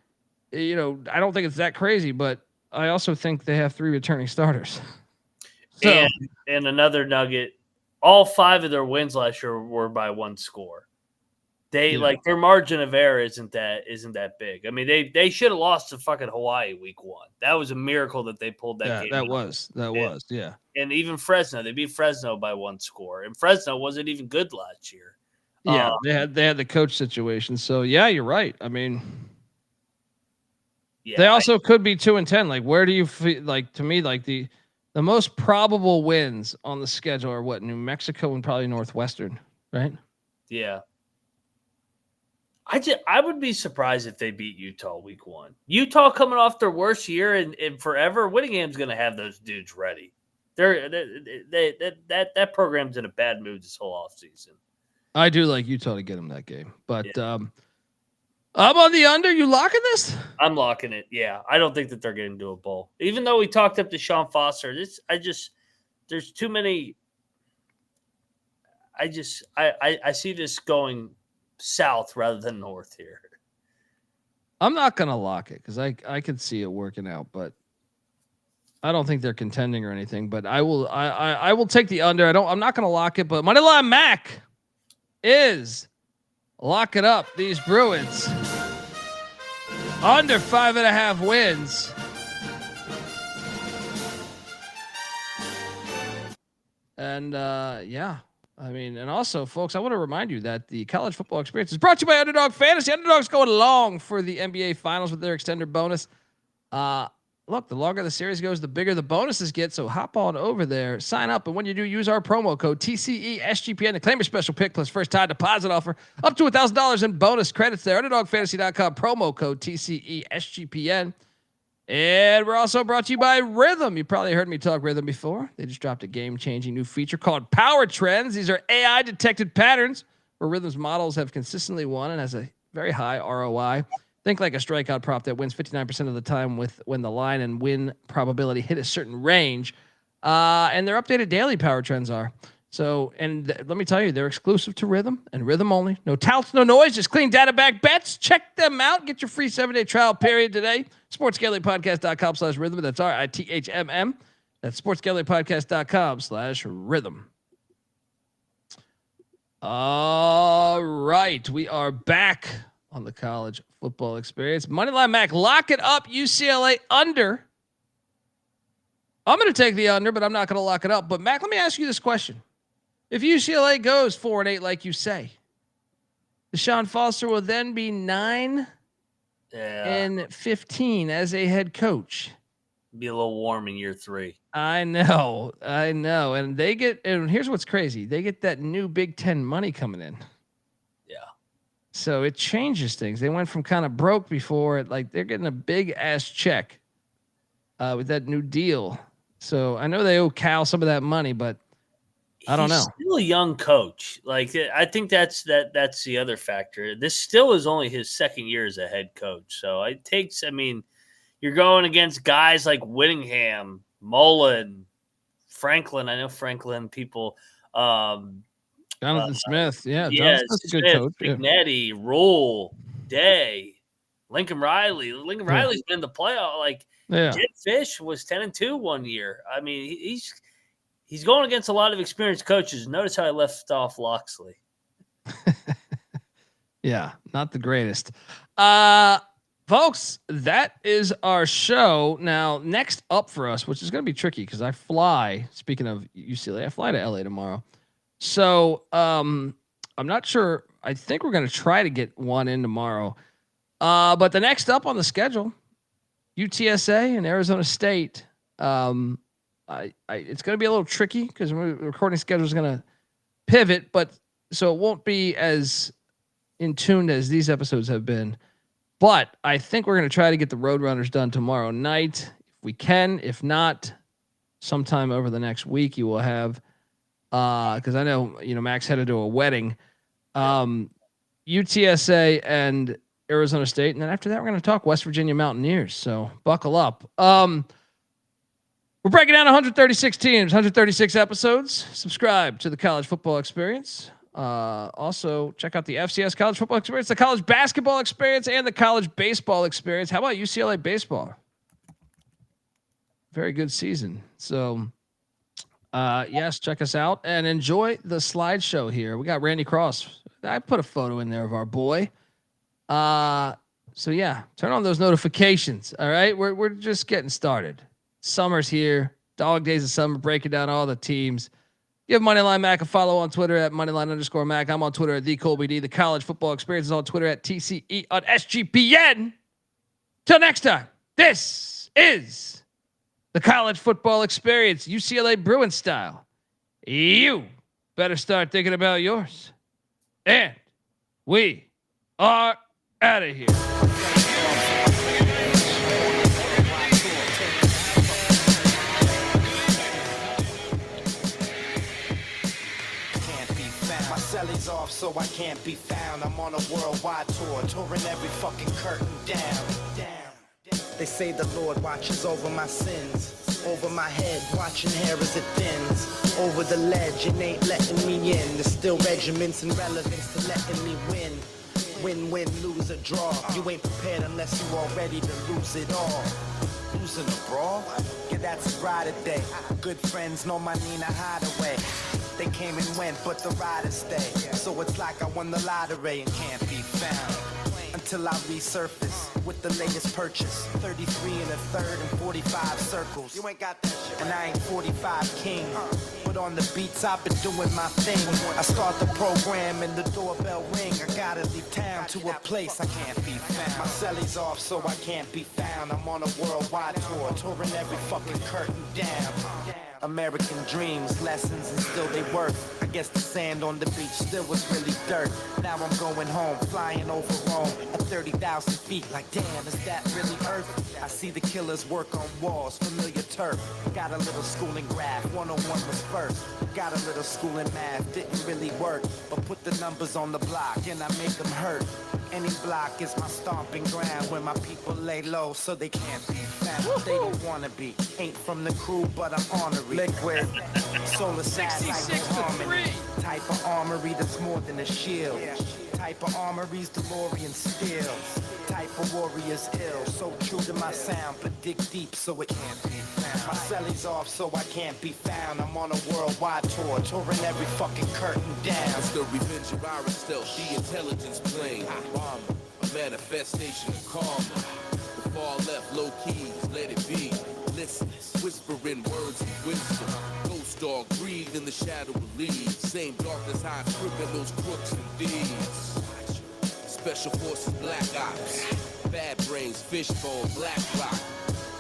Speaker 1: I don't think it's that crazy, but I also think they have 3 returning starters. So,
Speaker 7: and another nugget, all 5 of their wins last year were by 1 score. Like their margin of error isn't that big. I mean, they should have lost to fucking Hawaii week 1. That was a miracle that they pulled that game.
Speaker 1: That was.
Speaker 7: And even Fresno, they beat Fresno by 1 score, and Fresno wasn't even good last year.
Speaker 1: Yeah, they had the coach situation. So yeah, you're right. I mean, they also could be 2-10. Like, where do you feel? Like, to me, like the most probable wins on the schedule are what? New Mexico and probably Northwestern, right?
Speaker 7: Yeah. I would be surprised if they beat Utah week 1. Utah coming off their worst year in forever. Whittingham's going to have those dudes ready. That program's in a bad mood this whole offseason.
Speaker 1: I do like Utah to get them that game, but I'm on the under. You locking this?
Speaker 7: I'm locking it. Yeah, I don't think that they're getting to a bowl. Even though we talked up DeShaun Foster, there's too many. I see this going south rather than north here.
Speaker 1: I'm not gonna lock it because I could see it working out, but I don't think they're contending or anything. But I will take the under. I'm not gonna lock it, but Moneyline Mac is lock it up. These Bruins under 5.5 wins. And yeah. I mean, and also, folks, I want to remind you that the college football experience is brought to you by Underdog Fantasy. Underdog's going long for the NBA Finals with their extended bonus. Look, the longer the series goes, the bigger the bonuses get. So hop on over there, sign up, and when you do, use our promo code TCESGPN to claim your special pick plus first time deposit offer up to $1,000 in bonus credits there. UnderdogFantasy.com, promo code TCESGPN. And we're also brought to you by Rhythm. You probably heard me talk Rhythm before. They just dropped a game-changing new feature called Power Trends. These are AI-detected patterns where Rhythm's models have consistently won and has a very high ROI. Think like a strikeout prop that wins 59% of the time when the line and win probability hit a certain range. And their updated daily Power Trends are. So, let me tell you, they're exclusive to Rhythm and Rhythm only. No touts, no noise, just clean data back bets. Check them out. Get your free 7-day trial period today. SportsGamblingPodcast.com/rhythm. That's RITHMM. That's SportsGamblingPodcast.com/rhythm. All right. We are back on the college football experience. Moneyline Mac, lock it up. UCLA under I'm going to take the under, but I'm not going to lock it up. But Mac, let me ask you this question. If UCLA goes 4-8, like you say, DeShaun Foster will then be 9-15 as a head coach.
Speaker 7: Be a little warm in year 3.
Speaker 1: I know. And here's what's crazy. They get that new Big Ten money coming in.
Speaker 7: Yeah.
Speaker 1: So it changes things. They went from kind of broke before, like they're getting a big ass check with that new deal. So I know they owe Cal some of that money, but I don't know.
Speaker 7: He's still a young coach. Like I think that's the other factor. This still is only his second year as a head coach. So it takes, you're going against guys like Whittingham, Mullen, Franklin. I know Franklin people.
Speaker 1: Jonathan Smith. Yeah.
Speaker 7: Yes,
Speaker 1: Smith's a good coach.
Speaker 7: Pignetti, Rule, Day, Lincoln Riley. Lincoln Riley's been in the playoff. Jed Fish was 10-2 one year. He's going against a lot of experienced coaches. Notice how I left off Loxley.
Speaker 1: Yeah, not the greatest. Folks, that is our show. Now, next up for us, which is going to be tricky because I fly, speaking of UCLA, I fly to LA tomorrow. So I'm not sure. I think we're going to try to get one in tomorrow. But the next up on the schedule, UTSA and Arizona State. It's going to be a little tricky because the recording schedule is going to pivot, but so it won't be as in tune as these episodes have been. But I think we're going to try to get the Roadrunners done tomorrow night if we can. If not, sometime over the next week you will have. Because I know Max headed to a wedding. UTSA and Arizona State, and then after that we're going to talk West Virginia Mountaineers. So buckle up. We're breaking down 136 teams, 136 episodes. Subscribe to the College Football Experience. Also, check out the FCS College Football Experience, the College Basketball Experience, and the College Baseball Experience. How about UCLA Baseball? Very good season. So, yes, check us out and enjoy the slideshow here. We got Randy Cross. I put a photo in there of our boy. So yeah, turn on those notifications. All right. We're just getting started. Summer's here. Dog days of summer, breaking down all the teams. Give Moneyline Mac a follow on Twitter at Moneyline_Mac. I'm on Twitter at TheColbyD. The College Football Experience is on Twitter at TCE on SGPN. Till next time, this is the College Football Experience, UCLA Bruins style. You better start thinking about yours. And we are out of here.
Speaker 8: Celly's off, so I can't be found. I'm on a worldwide tour, touring every fucking curtain down. They say the Lord watches over my sins, over my head, watching hair as it thins, over the ledge and ain't letting me in. There's still regiments and relevance to letting me win. Win, lose or draw. You ain't prepared unless you all ready to lose it all. Losing a brawl? Yeah, that's a ride a day. Good friends know my Nina Hideaway. They came and went, but the riders stay. So it's like I won the lottery and can't be found until I resurface with the latest purchase. 33 and a third and 45 circles. You ain't got that shit. And I ain't 45 king. But on the beats, I've been doing my thing. I start the program and the doorbell ring. I gotta leave town to a place I can't be found. My celly's off, so I can't be found. I'm on a worldwide tour, touring every fucking curtain down. American dreams, lessons, and still they work. I guess the sand on the beach still was really dirt. Now I'm going home, flying over Rome at 30,000 feet. Like, damn, is that really Earth? I see the killers work on walls, familiar turf. Got a little school in graph, 101 was first. Got a little school in math, didn't really work. But put the numbers on the block and I make them hurt. Any block is my stomping ground where my people lay low so they can't be found. They don't wanna be, ain't from the crew, but I'm honorary. Liquid, solar 66 to 3. Type of armory that's more than a shield. Type of armory's DeLorean steel. Type of warrior's ill. So true to my sound, but dig deep so it can't be found. My celly's off so I can't be found. I'm on a worldwide tour, touring every fucking curtain down.
Speaker 10: It's the revenge of our stealth, the intelligence plane. Bomber, a manifestation of karma. far left, low keys, let it be. Listen, whispering words of wisdom. Ghost dog breathe in the shadow of leaves. Same darkness high tripping those crooks and thieves. Special forces, black ops. Bad brains, fishbone, black rock.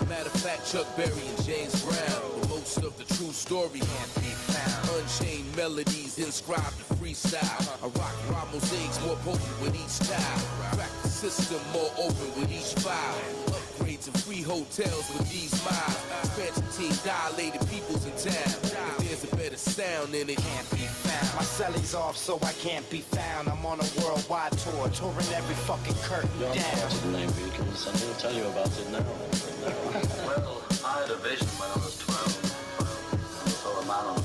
Speaker 10: Matter of fact, Chuck Berry and James Brown. But most of the true story can't be found. Unchained melodies inscribed to freestyle. I rock raw mosaics more potent with each style. Crack the system more open with each file. Upgrades and free hotels with these miles. Expansion team dilated peoples in town. If there's a better sound than it can't be found.
Speaker 8: My celly's off, so I can't be found. I'm on a worldwide tour, touring every fucking curtain down.
Speaker 11: To the name Beacons, and he'll tell you about it now.
Speaker 12: Well, I had a vision when I was 12. I saw a man on